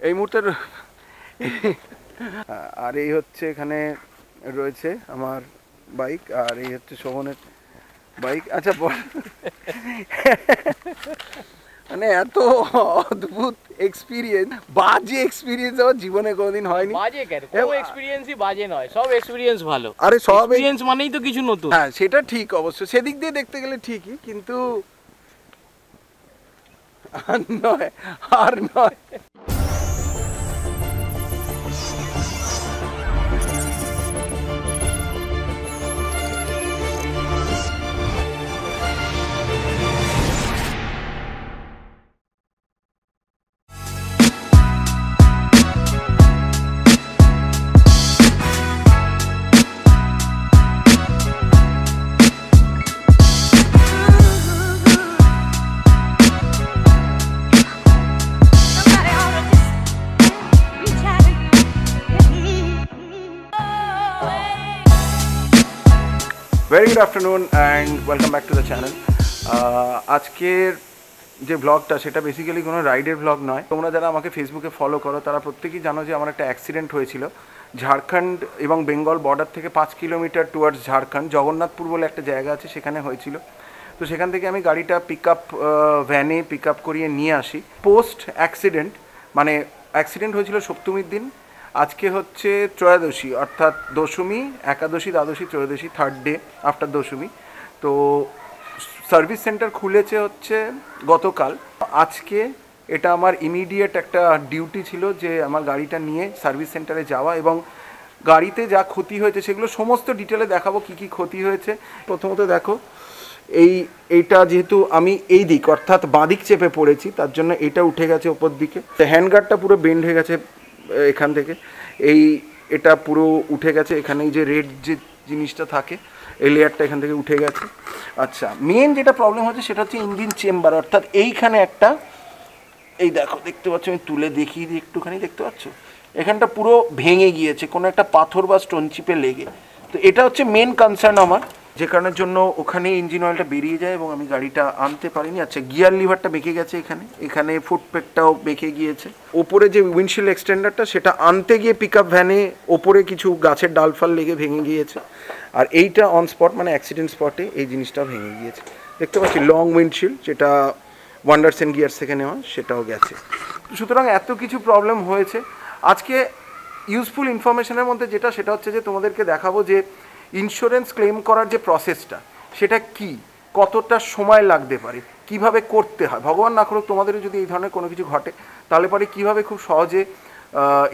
এই মুহূর্তের আর এই হচ্ছে এখানে রয়েছে আমার বাইক, আর এই হচ্ছে শোভনের বাইক। আচ্ছা মানে এত অদ্ভুত এক্সপিরিয়েন্স, বাজে এক্সপিরিয়েন্স আমার জীবনে কোনোদিন হয়নি। বাজে কেন? কোনো এক্সপিরিয়েন্সই বাজে নয়, সব এক্সপিরিয়েন্স ভালো। আরে সব এক্সপিরিয়েন্স মানেই তো কিছু নতুন। হ্যাঁ সেটা ঠিক, অবশ্য সেদিক দিয়ে দেখতে গেলে ঠিকই, কিন্তু আর নয়, আর নয়। Very good afternoon and welcome back to the channel. আজকের যে ব্লগটা সেটা বেসিক্যালি কোনো রাইডের ব্লগ নয়। তোমরা যারা আমাকে ফেসবুকে ফলো করো তারা প্রত্যেকেই জানো যে আমার একটা অ্যাক্সিডেন্ট হয়েছিল ঝাড়খণ্ড এবং বেঙ্গল বর্ডার থেকে 5 কিলোমিটার টুয়ার্ডস ঝাড়খণ্ড, জগন্নাথপুর বলে একটা জায়গা আছে, সেখানে হয়েছিল। তো সেখান থেকে আমি গাড়িটা ভ্যানে পিক আপ করিয়ে নিয়ে আসি পোস্ট অ্যাক্সিডেন্ট। মানে অ্যাক্সিডেন্ট হয়েছিল সপ্তমীর দিন, আজকে হচ্ছে ত্রয়োদশী, অর্থাৎ দশমী, একাদশী, দ্বাদশী, ত্রয়োদশী, থার্ড ডে আফটার দশমী। তো সার্ভিস সেন্টার খুলেছে হচ্ছে গতকাল। আজকে এটা আমার ইমিডিয়েট একটা ডিউটি ছিল যে আমার গাড়িটা নিয়ে সার্ভিস সেন্টারে যাওয়া এবং গাড়িতে যা ক্ষতি হয়েছে সেগুলো সমস্ত ডিটেলে দেখাবো কী কী ক্ষতি হয়েছে। প্রথমত দেখো, এইটা যেহেতু আমি এই দিক অর্থাৎ বাঁদিক চেপে পড়েছি, তার জন্য এটা উঠে গেছে ওপর দিকে। হ্যান্ডগার্ডটা পুরো বেন্ড হয়ে গেছে এখান থেকে, এটা পুরো উঠে গেছে। এখানে এই যে রেড যে জিনিসটা থাকে এই লেয়ারটা এখান থেকে উঠে গেছে। আচ্ছা, মেন যেটা প্রবলেম হচ্ছে সেটা হচ্ছে ইঞ্জিন চেম্বার, অর্থাৎ এইখানে একটা, এই দেখো দেখতে পাচ্ছ, আমি তুলে দেখিয়ে দিই একটুখানি, দেখতে পাচ্ছ এখানটা পুরো ভেঙে গিয়েছে কোনো একটা পাথর বা স্টোন চিপে লেগে। তো এটা হচ্ছে মেন কনসার্ন আমার, যে কারণের জন্য ওখানে ইঞ্জিন অয়েলটা বেরিয়ে যায় এবং আমি গাড়িটা আনতে পারিনি। আচ্ছা, গিয়ার লিভারটা বেঁকে গেছে, এখানে ফুটপেকটাও বেঁকে গিয়েছে। ওপরে যে উইন্ডশিল্ড এক্সটেন্ডারটা সেটা আনতে গিয়ে পিক আপ ভ্যানে ওপরে কিছু গাছের ডালফাল লেগে ভেঙে গিয়েছে। আর এইটা অন স্পট মানে অ্যাক্সিডেন্ট স্পটে এই জিনিসটা ভেঙে গিয়েছে, দেখতে পাচ্ছি। লং উইন্ডশিল্ড যেটা ওয়ান্ডারসেন গিয়ার্স থেকে নেওয়া সেটাও গেছে। সুতরাং এত কিছু প্রবলেম হয়েছে। আজকে ইউজফুল ইনফরমেশনের মধ্যে যেটা, সেটা হচ্ছে যে তোমাদেরকে দেখাবো যে ইন্স্যুরেন্স ক্লেম করার যে প্রসেসটা সেটা কি, কতটা সময় লাগতে পারে, কিভাবে করতে হয়। ভগবান না করুক তোমাদেরও যদি এই ধরনের কোনো কিছু ঘটে, তাহলে পরে কীভাবে খুব সহজে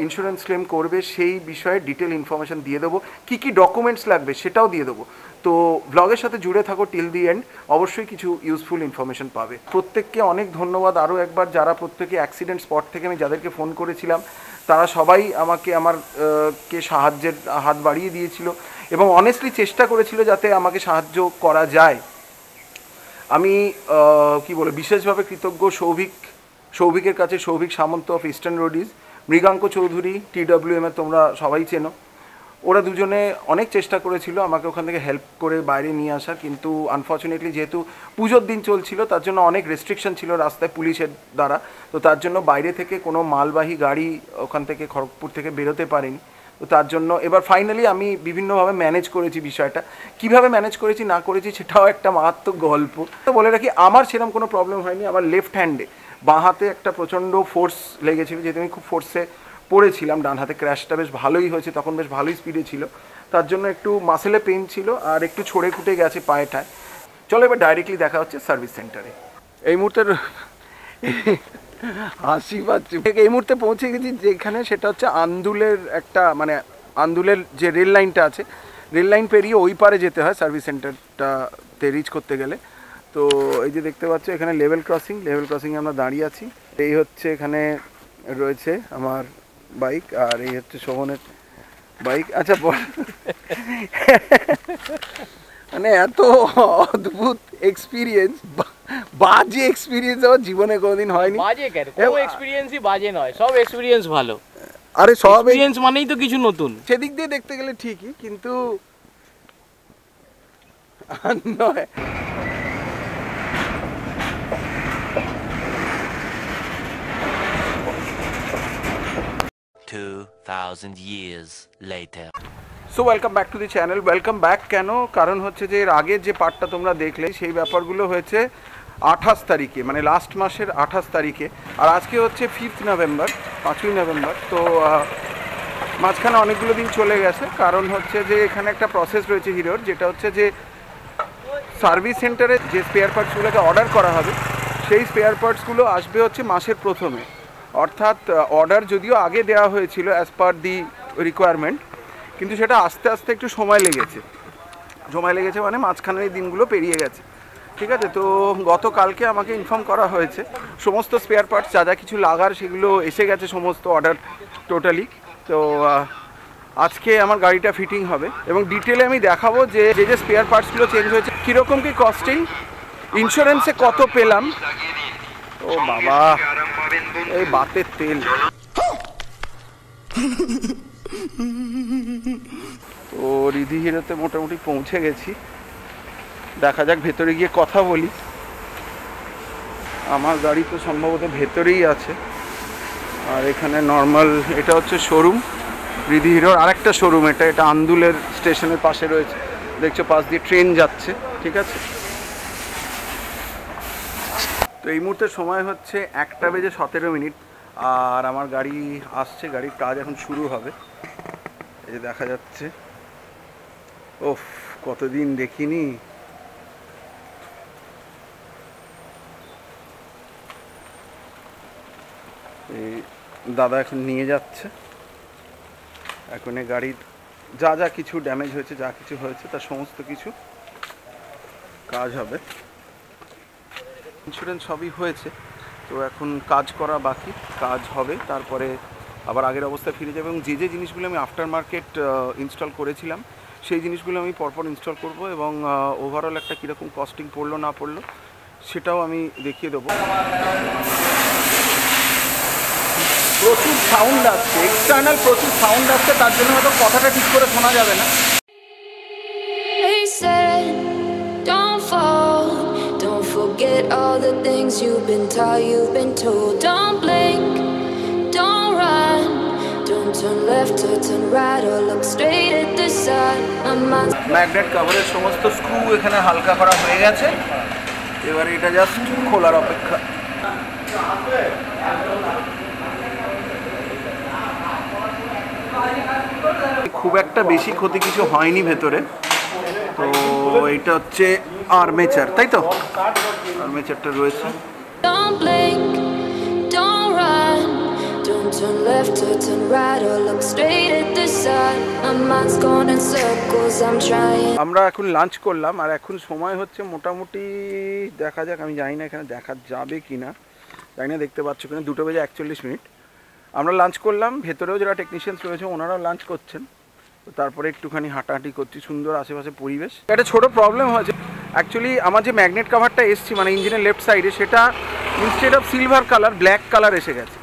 ইন্স্যুরেন্স ক্লেম করবে সেই বিষয়ে ডিটেল ইনফরমেশান দিয়ে দেবো। কী কী ডকুমেন্টস লাগবে সেটাও দিয়ে দেবো। তো ব্লগের সাথে জুড়ে থাকো টিল দি এন্ড, অবশ্যই কিছু ইউজফুল ইনফরমেশান পাবে। প্রত্যেককে অনেক ধন্যবাদ আরও একবার, যারা প্রত্যেকে অ্যাক্সিডেন্ট স্পট থেকে আমি যাদেরকে ফোন করেছিলাম তারা সবাই আমাকে কে সাহায্যের হাত বাড়িয়ে দিয়েছিল এবং অনেস্টলি চেষ্টা করেছিল যাতে আমাকে সাহায্য করা যায়। আমি কি বলে বিশেষভাবে কৃতজ্ঞ সৌভিকের কাছে, Souvik Samanta of eastern roadies, Mriganka Chowdhury TWM-এ, তোমরা সবাই চেনো। ওরা দুজনে অনেক চেষ্টা করেছিল আমাকে ওখান থেকে হেল্প করে বাইরে নিয়ে আসার, কিন্তু আনফর্চুনেটলি যেহেতু পুজোর দিন চলছিল তার জন্য অনেক রেস্ট্রিকশন ছিল রাস্তায় পুলিশের দ্বারা। তো তার জন্য বাইরে থেকে কোনো মালবাহী গাড়ি ওখান থেকে খড়গপুর থেকে বেরোতে পারেনি। তো তার জন্য এবার ফাইনালি আমি বিভিন্নভাবে ম্যানেজ করেছি বিষয়টা। কিভাবে ম্যানেজ করেছি না করেছি সেটাও একটা মারাত্মক গল্প। তো বলে রাখি, আমার সেরকম কোনো প্রবলেম হয়নি। আমার লেফট হ্যান্ডে, বাঁ হাতে একটা প্রচণ্ড ফোর্স লেগেছিল, যেহেতু আমি খুব ফোর্সে পড়েছিলাম। ডান হাতে ক্র্যাশটা বেশ ভালোই হয়েছে, তখন বেশ ভালোই স্পিডে ছিল, তার জন্য একটু মাসেলে পেন ছিল আর একটু ছড়ে খুঁটে গেছে পায়েটায়। চলো এবার ডাইরেক্টলি দেখা হচ্ছে সার্ভিস সেন্টারে। এই মুহূর্তের হাসি পাচ্ছি, এই মুহূর্তে পৌঁছে গেছি যেখানে, সেটা হচ্ছে আন্দুলের একটা, মানে আন্দুলের যে রেল লাইনটা আছে, রেল লাইন পেরিয়ে ওই পারে যেতে হয় সার্ভিস সেন্টারটাতে রিচ করতে গেলে। তো এই যে দেখতে পাচ্ছ এখানে লেভেল ক্রসিংয়ে আমরা দাঁড়িয়ে আছি। এই হচ্ছে এখানে রয়েছে আমার বাইক, আর এই হচ্ছে শোভনের বাইক। আচ্ছা মানে এত অদ্ভুত এক্সপিরিয়েন্স, বাজে এক্সপিরিয়েন্স আমার জীবনে কোনোদিন হয়নি। বাজে কেন? কোনো এক্সপিরিয়েন্সই বাজে নয়, সব এক্সপিরিয়েন্স ভালো। আরে সব এক্সপিরিয়েন্স মানেই তো কিছু নতুন। সেদিক দিয়ে দেখতে গেলে ঠিকই, কিন্তু নয়। 2,000 years later. So welcome back to the channel. Welcome back কেন? কারণ হচ্ছে যে এর আগের যে পার্টটা তোমরা দেখলে সেই ব্যাপারগুলো হয়েছে 28 তারিখে, মানে লাস্ট মাসের 28 তারিখে, আর আজকে হচ্ছে 5th নভেম্বর, 5ই নভেম্বর। তো মাঝখানে অনেকগুলো দিন চলে গেছে, কারণ হচ্ছে যে এখানে একটা প্রসেস রয়েছে হিরোর, যেটা হচ্ছে যে সার্ভিস সেন্টারে যে স্পেয়ার পার্টসগুলোকে অর্ডার করা হবে সেই স্পেয়ার পার্টসগুলো আসবে হচ্ছে মাসের প্রথমে। অর্থাৎ অর্ডার যদিও আগে দেওয়া হয়েছিল অ্যাজ পার দি রিকোয়ারমেন্ট, কিন্তু সেটা আস্তে আস্তে একটু সময় লেগেছে মানে মাঝখানের এই দিনগুলো পেরিয়ে গেছে। ঠিক আছে, তো গতকালকে আমাকে ইনফর্ম করা হয়েছে সমস্ত স্পেয়ার পার্টস যা যা কিছু লাগার সেগুলো এসে গেছে, সমস্ত অর্ডার টোটালি। তো আজকে আমার গাড়িটা ফিটিং হবে এবং ডিটেলে আমি দেখাবো যে যে স্পেয়ার পার্টসগুলো চেঞ্জ হয়েছে, কীরকম কী কস্টিং, ইন্স্যুরেন্সে কত পেলাম। ও বাবা, এই বাতের তেল। তো রিধি হিরোতে মোটামুটি পৌঁছে গেছি, দেখা যাক ভেতরে গিয়ে কথা বলি। আমার গাড়ি তো সম্ভবত ভেতরেই আছে, আর এখানে নর্মাল, এটা হচ্ছে শোরুম রিধি হিরোর, আরেকটা শোরুম এটা আন্দুলের স্টেশনের পাশে রয়েছে, দেখছো পাশ দিয়ে ট্রেন যাচ্ছে। ঠিক আছে, তো এই মুহূর্তে সময় হচ্ছে 1:17, আর আমার গাড়ি আসছে, গাড়ির কাজ এখন শুরু হবে। এই যে দেখা যাচ্ছে, ওফ কতদিন দেখিনি। এই দাদা এখন নিয়ে যাচ্ছে, এখন এই গাড়ির যা যা কিছু ড্যামেজ হয়েছে, যা কিছু হয়েছে তার সমস্ত কিছু কাজ হবে। ইন্স্যুরেন্স সবই হয়েছে, তো এখন কাজ করা বাকি, কাজ হবে, তারপরে আবার আগের অবস্থায় ফিরে যাবে। এবং যে যে জিনিসগুলো আমি আফটার মার্কেট ইনস্টল করেছিলাম সেই জিনিসগুলো আমি পরপর ইনস্টল করব, এবং ওভারঅল একটা কীরকম কস্টিং পড়লো না পড়লো সেটাও আমি দেখিয়ে দেবো। প্রচুর সাউন্ড আসছে, এক্সটার্নাল প্রচুর সাউন্ড আসছে, তার জন্য হয়তো কথাটা ঠিক করে শোনা যাবে না। They said, don't fall, don't forget all the things you've been taught, you've been told. Don't blink, don't run, don't turn left or turn right or look straight at the sun. Magnet কভারের সমস্ত screw এখানে হালকা করা হয়ে গেছে, এবারে এটা just খোলার অপেক্ষা। খুব একটা বেশি ক্ষতি কিছু হয়নি ভেতরে। তো এটা হচ্ছে আর্মেচার, তাই তো আর্মেচারটা রয়েছে। Don't blink, don't run, don't turn left or turn right or look straight at the sun. My mind's going in circles, I'm trying. আমরা এখন লাঞ্চ করলাম, আর এখন সময় হচ্ছে মোটামুটি, দেখা যাক, আমি জানি না এখানে দেখা যাবে কি না, জানি না দেখতে পাচ্ছ কিনা, 2:41। আমরা লাঞ্চ করলাম, ভেতরেও যারা টেকনিশিয়ানস রয়েছে ওনারাও লাঞ্চ করছেন। তারপরে একটুখানি হাঁটাহাঁটি করছি, সুন্দর আশেপাশে পরিবেশ। একটা ছোট প্রবলেম হয়েছে, অ্যাকচুয়ালি আমার যে ম্যাগনেট কাভারটা এসছি মানে ইঞ্জিনের লেফট সাইডে, সেটা instead of silver colour black colour এসে গেছে।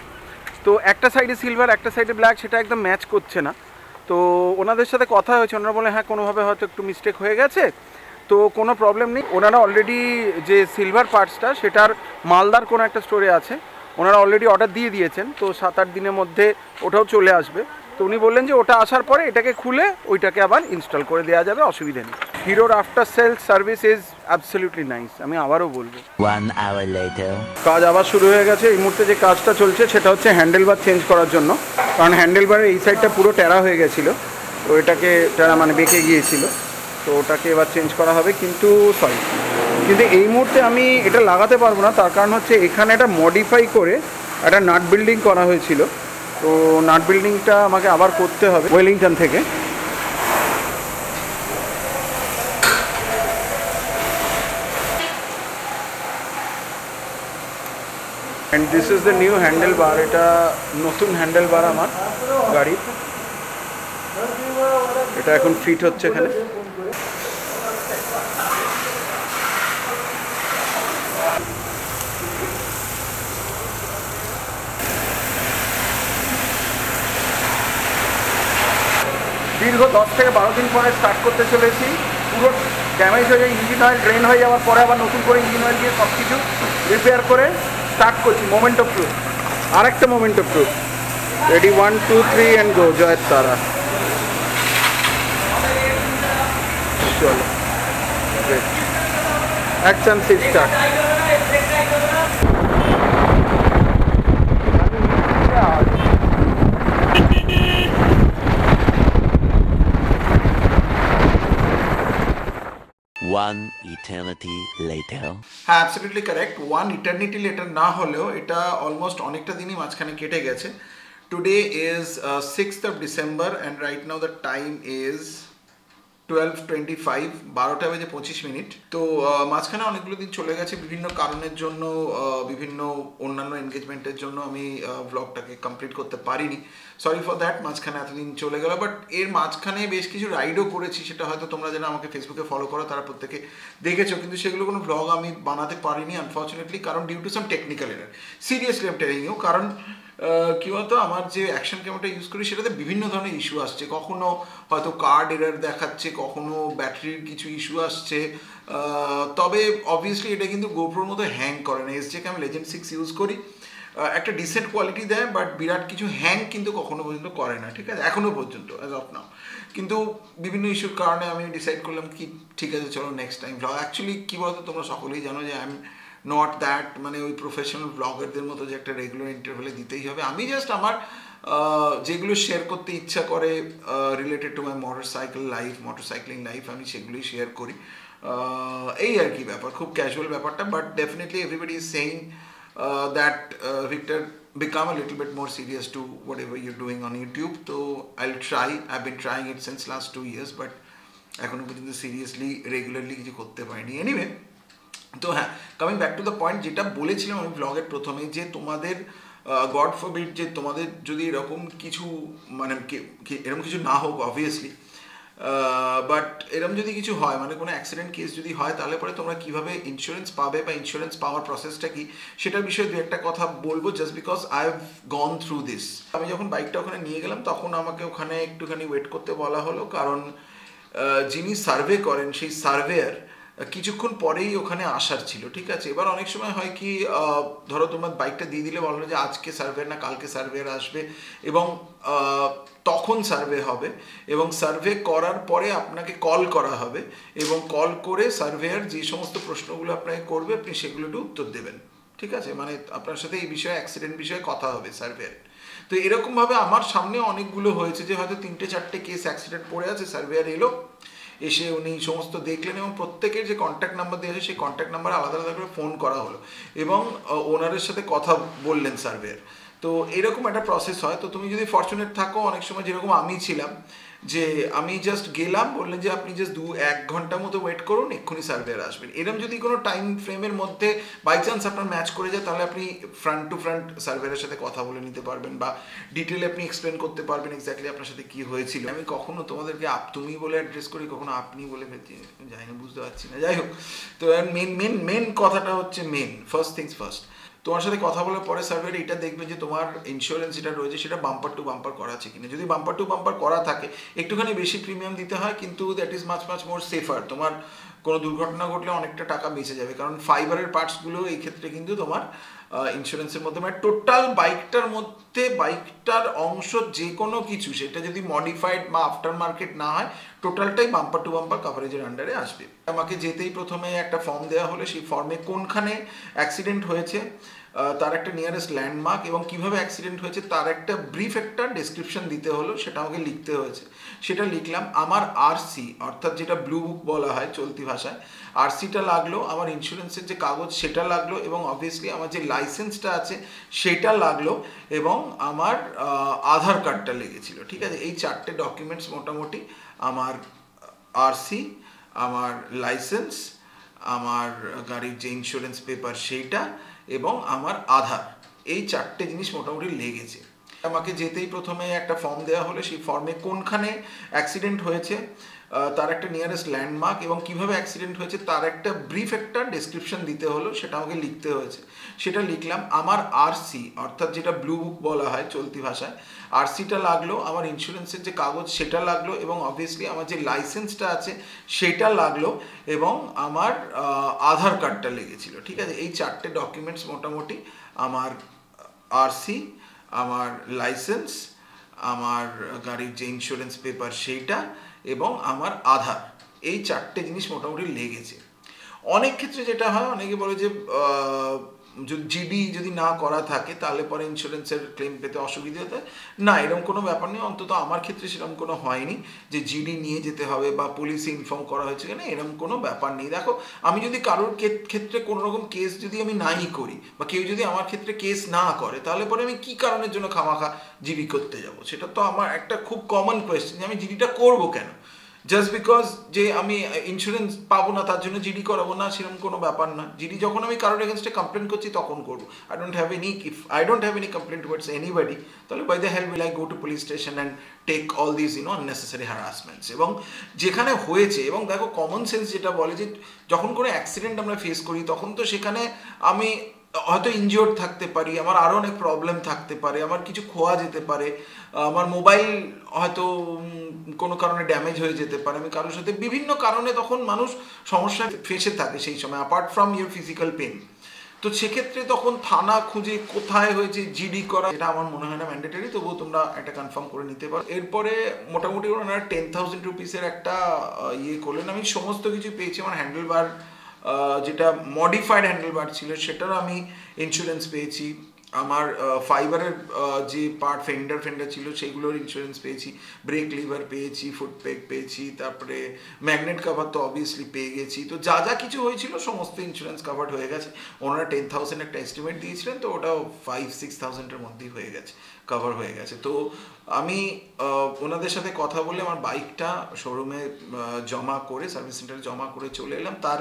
তো একটা সাইডে সিলভার, একটা সাইডে ব্ল্যাক, সেটা একদম ম্যাচ করছে না। তো ওনাদের সাথে কথা হয়েছে, ওনারা বলে হ্যাঁ কোনোভাবে হয়তো একটু মিস্টেক হয়ে গেছে, তো কোনো প্রবলেম নেই। ওনারা অলরেডি যে সিলভার পার্টসটা সেটার মালদার কোনো একটা স্টোরে আছে, ওনারা অলরেডি অর্ডার দিয়ে দিয়েছেন, তো 7-8 দিনের মধ্যে ওটাও চলে আসবে। তো উনি বললেন যে ওটা আসার পরে এটাকে খুলে ওইটাকে আবার ইনস্টল করে দেওয়া যাবে, অসুবিধা নেই। হিরোর after sales service is absolutely nice, আমি আবারও বলবো। 1 hour later. কাজ আবার শুরু হয়ে গেছে। এই মুহূর্তে যে কাজটা চলছে সেটা হচ্ছে হ্যান্ডেলবার চেঞ্জ করার জন্য, কারণ হ্যান্ডেলবারের এই সাইডটা পুরো টেরা হয়ে গেছিলো, তো এটাকে টেরা মানে বেঁকে গিয়েছিল, তো ওটাকে এবার চেঞ্জ করা হবে। কিন্তু এই মুহূর্তে আমি এটা লাগাতে পারবো না, তার কারণ হচ্ছে এখানে একটা মডিফাই করে একটা নাট বিল্ডিং করা হয়েছিল, তো নাট বিল্ডিংটা আমাকে আবার করতে হবে ওয়েলিংটন থেকে। And this is the new handle বার, এটা নতুন হ্যান্ডেল বার আমার গাড়ির, এটা এখন ফিট হচ্ছে এখানে। দীর্ঘ 10 থেকে 12 দিন পরে স্টার্ট করতে চলেছি। পুরো ড্যামেজ হয়ে যায়, ইঞ্জিন অয়েল ড্রেন হয়ে যাওয়ার পরে আবার নতুন করে ইঞ্জিন অয়েল দিয়ে সব কিছু রিপেয়ার করে স্টার্ট করছি। মোমেন্ট অফ ট্রুথ, আরেকটা moment of truth. Ready 1 2 3 and go জয়ের তারা চলো অ্যাকশন স্টার্ট 1 eternity later. হ্যাঁ অ্যাবসলিউটলি কারেক্ট 1 ইটারনিটি লেটার না হলেও এটা অলমোস্ট অনেকটা দিনই মাঝখানে কেটে গেছে today is 6th of December and right now the time is 12:25 12:25 তো মাঝখানে অনেকগুলো দিন চলে গেছে বিভিন্ন কারণের জন্য বিভিন্ন অন্যান্য এনগেজমেন্টের জন্য আমি ব্লগটাকে কমপ্লিট করতে পারিনি সরি ফর দ্যাট মাঝখানে এতদিন চলে গেল বাট এর মাঝখানে বেশ কিছু রাইডও করেছি সেটা হয়তো তোমরা যারা আমাকে ফেসবুকে ফলো করো তারা প্রত্যেকে দেখেছো কিন্তু সেগুলো কোনো ব্লগ আমি বানাতে পারিনি আনফর্চুনেটলি কারণ due to some technical error seriously I am telling you কারণ কী বলতো আমার যে অ্যাকশন ক্যামেরাটা ইউজ করি সেটাতে বিভিন্ন ধরনের ইস্যু আসছে কখনো হয়তো কার্ড এরার দেখাচ্ছে কখনো ব্যাটারির কিছু ইস্যু আসছে তবে অবভিয়াসলি এটা কিন্তু গোপ্রোর মতো হ্যাং করে না এসজেকে আমি লেজেন্ড 6 ইউজ করি একটা ডিসেন্ট কোয়ালিটি দেয় বাট বিরাট কিছু হ্যাং কিন্তু কখনো পর্যন্ত করে না ঠিক আছে এখনও পর্যন্ত অ্যাজ অফ নাও কিন্তু বিভিন্ন ইস্যুর কারণে আমি ডিসাইড করলাম কি ঠিক আছে চলো নেক্সট টাইম ব্লগ অ্যাকচুয়ালি কী বলতো তোমরা সকলেই জানো যে আই এম নট দ্যাট মানে ওই প্রফেশনাল ব্লগারদের মতো যে একটা রেগুলার ইন্টারভ্যালে দিতেই হবে আমি জাস্ট আমার যেগুলো শেয়ার করতে ইচ্ছা করে রিলেটেড টু মাই মোটরসাইক্লিং লাইফ আমি সেগুলোই শেয়ার করি এই আর কি ব্যাপার খুব ক্যাজুয়াল ব্যাপারটা but definitely everybody is saying that Victor become a little bit more serious to whatever you're doing on YouTube so I'll try I've been trying it since last 2 years but এখনো পর্যন্ত seriously regularly কিছু করতে পারিনি anyway তো হ্যাঁ coming back to the point যেটা বলেছিলাম আমি ব্লগের প্রথমে যে তোমাদের গড ফরবিড যে তোমাদের যদি এরকম কিছু মানে এরকম কিছু না হোক অবভিয়াসলি বাট এরকম যদি কিছু হয় মানে কোনো অ্যাক্সিডেন্ট কেস যদি হয় তাহলে পরে তোমরা কীভাবে ইন্স্যুরেন্স পাবে বা ইন্স্যুরেন্স পাওয়ার প্রসেসটা কি সেটার বিষয়ে দু একটা কথা বলবো just because I have gone through this আমি যখন বাইকটা ওখানে নিয়ে গেলাম তখন আমাকে ওখানে একটুখানি ওয়েট করতে বলা হলো কারণ যিনি সার্ভে করেন সেই সার্ভেয়ার কিছুক্ষণ পরেই ওখানে আসার ছিল ঠিক আছে এবার অনেক সময় হয় কি ধরো তোমার বাইকটা দিয়ে দিলে বলো যে আজকে সার্ভেয়ার না কালকে সার্ভেয়ার আসবে এবং তখন সার্ভে হবে এবং সার্ভে করার পরে আপনাকে কল করা হবে এবং কল করে সার্ভেয়ার যে সমস্ত প্রশ্নগুলো আপনাকে করবে আপনি সেগুলো একটু উত্তর দেবেন ঠিক আছে মানে আপনার সাথে এই বিষয়ে অ্যাক্সিডেন্ট বিষয়ে কথা হবে সার্ভেয়ার তো এরকমভাবে আমার সামনে অনেকগুলো হয়েছে যে হয়তো 3-4টে কেস অ্যাক্সিডেন্ট পড়ে আছে সার্ভেয়ার এলো এসে উনি সমস্ত দেখলেন এবং প্রত্যেকের যে কন্ট্যাক্ট নাম্বার দেওয়া আছে সেই কন্ট্যাক্ট নাম্বার আলাদা আলাদা করে ফোন করা হলো এবং ওনারের সাথে কথা বললেন সার্ভেয়ার তো এরকম একটা প্রসেস হয় তো তুমি যদি ফরচুনেট থাকো অনেক সময় যেরকম আমি ছিলাম যে আমি জাস্ট গেলাম বললেন যে আপনি জাস্ট 1 ঘন্টা মতো ওয়েট করুন এক্ষুনি সার্ভেয়ার আসবেন এরকম যদি কোনো টাইম ফ্রেমের মধ্যে বাই চান্স আপনার ম্যাচ করে যায় তাহলে আপনি ফ্রন্ট টু ফ্রন্ট সার্ভেয়ারের সাথে কথা বলে নিতে পারবেন বা ডিটেলে আপনি এক্সপ্লেন করতে পারবেন এক্স্যাক্টলি আপনার সাথে কী হয়েছিল আমি কখনো তোমাদেরকে তুমি বলে অ্যাড্রেস করি কখনো আপনি বলে ফেলছি যাই না বুঝতে পারছি না যাই হোক তো মেন কথাটা হচ্ছে ফার্স্ট থিংস ফার্স্ট তোমার সাথে কথা বলার পরে সার্ভেয়ার এটা দেখবে যে তোমার ইন্স্যুরেন্স যেটা রয়েছে সেটা বাম্পার টু বাম্পার করা আছে কিনা যদি বাম্পার টু বাম্পার করা থাকে একটুখানি বেশি প্রিমিয়াম দিতে হয় কিন্তু that is much more safer তোমার কোনো দুর্ঘটনা ঘটলে অনেকটা টাকা বেঁচে যাবে কারণ ফাইবারের পার্টসগুলো এই ক্ষেত্রে কিন্তু তোমার ইন্স্যুরেন্সের মধ্যে মানে টোটাল বাইকটার মধ্যে বাইকটার অংশ যে কোনো কিছু সেটা যদি মডিফাইড বা আফটার মার্কেট না হয় টোটালটাই বাম্পার টু বাম্পার কাভারেজের আন্ডারে আসবে আমাকে যেতেই প্রথমে একটা ফর্ম দেওয়া হলো সেই ফর্মে কোনখানে অ্যাক্সিডেন্ট হয়েছে তার একটা নিয়ারেস্ট ল্যান্ডমার্ক এবং কিভাবে অ্যাক্সিডেন্ট হয়েছে তার একটা ব্রিফ একটা ডেসক্রিপশন দিতে হলো সেটা আমাকে লিখতে হয়েছে সেটা লিখলাম আমার আরসি অর্থাৎ যেটা ব্লু বুক বলা হয় চলতি ভাষায় আরসিটা লাগলো আমার ইন্স্যুরেন্সের যে কাগজ সেটা লাগলো এবং অবভিয়াসলি আমার যে লাইসেন্সটা আছে সেটা লাগলো এবং আমার আধার কার্ডটা লেগেছিল ঠিক আছে এই 4টে ডকুমেন্টস মোটামুটি আমার আরসি আমার লাইসেন্স আমার গাড়ির যে ইন্স্যুরেন্স পেপার সেইটা এবং আমার আধার এই 4টে জিনিস মোটামুটি লেগেছে আমাকে যেতেই প্রথমে একটা ফর্ম দেওয়া হলো সেই ফর্মে কোনখানে অ্যাক্সিডেন্ট হয়েছে তার একটা নিয়ারেস্ট ল্যান্ডমার্ক এবং কিভাবে অ্যাক্সিডেন্ট হয়েছে তার একটা ব্রিফ একটা ডেসক্রিপশন দিতে হলো সেটা আমাকে লিখতে হয়েছে সেটা লিখলাম আমার আরসি অর্থাৎ যেটা ব্লু বুক বলা হয় চলতি ভাষায় আরসিটা লাগলো আমার ইন্স্যুরেন্সের যে কাগজ সেটা লাগলো এবং অবভিয়াসলি আমার যে লাইসেন্সটা আছে সেটা লাগলো এবং আমার আধার কার্ডটা লেগেছিল ঠিক আছে এই 4টে ডকুমেন্টস মোটামুটি আমার আরসি আমার লাইসেন্স, আমার গাড়ির যে ইন্স্যুরেন্স পেপার সেইটা, এবং আমার আধার, এই 4টে জিনিস মোটামুটি লেগেছে। অনেক ক্ষেত্রে যেটা হয়, অনেকে বলে যে জিডি যদি না করা থাকে তাহলে পরে ইন্স্যুরেন্সের ক্লেম পেতে অসুবিধা হতে। না, এরকম কোনো ব্যাপার নেই, অন্তত আমার ক্ষেত্রে সেরকম কোনো হয়নি যে জিডি নিয়ে যেতে হবে বা পুলিশে ইনফর্ম করা হয়েছে কিনা, এরকম কোনো ব্যাপার নেই। দেখো, আমি যদি কারোর ক্ষেত্রে কোনো রকম কেস যদি আমি নাই করি বা কেউ যদি আমার ক্ষেত্রে কেস না করে, তাহলে পরে আমি কী কারণের জন্য খামাখা জিডি করতে যাব? সেটা তো আমার একটা খুব কমন কোয়েশ্চেন, যে আমি জিডিটা করবো কেন? জাস্ট বিকজ যে আমি ইন্স্যুরেন্স পাবো না তার জন্য জিডি করাবো না, সেরকম কোনো ব্যাপার না। জিডি যখন আমি কারোর এগেনস্টে কমপ্লেন করছি তখন করবো। I don't have any complain towards anybody, তাহলে by the hell will I go to police station and take all this unnecessary harassments. এবং যেখানে হয়েছে, এবং দেখো কমন সেন্স যেটা বলে যে যখন কোনো অ্যাক্সিডেন্ট আমরা ফেস করি তখন তো সেখানে আমি হয়তো ইনজিওর্ড থাকতে পারি, আমার আরও অনেক প্রবলেম থাকতে পারে, আমার কিছু খোয়া যেতে পারে, আমার মোবাইল হয়তো কোনো কারণে ড্যামেজ হয়ে যেতে পারে, আমি কারোর সাথে বিভিন্ন কারণে তখন মানুষ সমস্যায় ফেসে থাকে সেই সময়, apart from your physical pain. তো সেক্ষেত্রে তখন থানা খুঁজে কোথায় হয়েছে জিডি করা, এটা আমার মনে হয় না ম্যান্ডেটরি, তবুও তোমরা একটা কনফার্ম করে নিতে পারো। এরপরে মোটামুটি ওনারা 10,000 রুপিসের একটা ইয়ে করলেন। আমি সমস্ত কিছু পেয়েছি, আমার হ্যান্ডেলবার যেটা মডিফাইড হ্যান্ডেলবার ছিল সেটারও আমি ইন্স্যুরেন্স পেয়েছি, আমার ফাইবারের যে পার্ট ফেন্ডার ছিল সেইগুলোর ইন্স্যুরেন্স পেয়েছি, ব্রেক লিভার পেয়েছি, ফুট পেগ পেয়েছি, তারপরে ম্যাগনেট কাভার তো অবভিয়াসলি পেয়ে গেছি। তো যা যা কিছু হয়েছিল সমস্ত ইন্স্যুরেন্স কাভার্ড হয়ে গেছে। ওনারা 10,000 একটা এস্টিমেট দিয়েছিলেন, তো ওটাও 5-6,000-এর মধ্যেই হয়ে গেছে, কভার হয়ে গেছে। তো আমি ওনাদের সাথে কথা বলে আমার বাইকটা শোরুমে জমা করে, সার্ভিস সেন্টারে জমা করে চলে এলাম। তার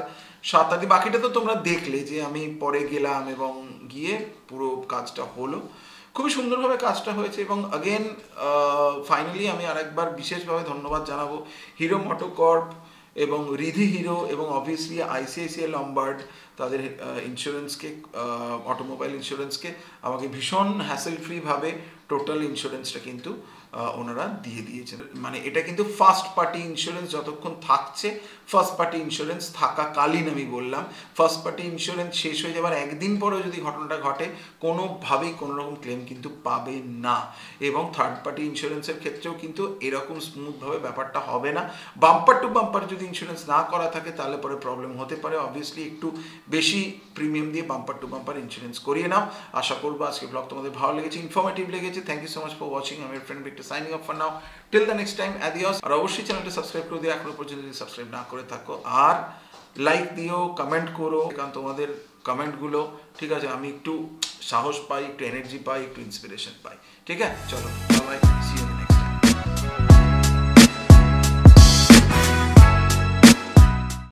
7 দিন, বাকিটা তো তোমরা দেখলে যে আমি পরে গেলাম এবং গিয়ে পুরো কাজটা হলো, খুবই সুন্দরভাবে কাজটা হয়েছে। এবং আগেন ফাইনালি আমি আরেকবার বিশেষভাবে ধন্যবাদ জানাবো হিরো মোটোকর্প এবং রিধি হিরো এবং অবভিয়াসলি ICICI লম্বার্ড, তাদের ইন্স্যুরেন্সকে, অটোমোবাইল ইন্স্যুরেন্সকে আমাকে ভীষণ হ্যাসেল ফ্রিভাবে টোটাল ইন্স্যুরেন্সটা কিন্তু ওনারা দিয়ে দিয়েছেন। মানে এটা কিন্তু ফার্স্ট পার্টি ইন্স্যুরেন্স যতক্ষণ থাকছে, ফার্স্ট পার্টি ইন্স্যুরেন্স থাকাকালীন আমি বললাম, ফার্স্ট পার্টি ইন্স্যুরেন্স শেষ হয়ে যাবার একদিন পরেও যদি ঘটনাটা ঘটে কোনোভাবেই কোনো রকম ক্লেম কিন্তু পাবে না। এবং থার্ড পার্টি ইন্স্যুরেন্সের ক্ষেত্রেও কিন্তু এরকম স্মুথভাবে ব্যাপারটা হবে না। বাম্পার টু বাম্পার যদি ইন্স্যুরেন্স না করা থাকে তাহলে পরে প্রবলেম হতে পারে। অবভিয়াসলি একটু বেশি প্রিমিয়াম দিয়ে বাম্পার টু বাম্পার ইন্স্যুরেন্স করিয়ে নাও। আশা করবো আজকে ব্লগ তোমাদের ভালো লেগেছে, ইনফরমেটিভ লেগেছে। Thank you so much for watching. আমি friend Victor signing off for now, till the next time, অ্যাডিওস। আর অবশ্যই চ্যানেলটা সাবস্ক্রাইব করে দিও এখনো পর্যন্ত যদি সাবস্ক্রাইব না করে থাকো, আর লাইক দিও, কমেন্ট করো, কারণ তোমাদের কমেন্টগুলো, ঠিক আছে, আমি একটু সাহস পাই, একটু এনার্জি পাই, একটু ইন্সপিরেশন পাই। ঠিক আছে, চলো বাই বাই।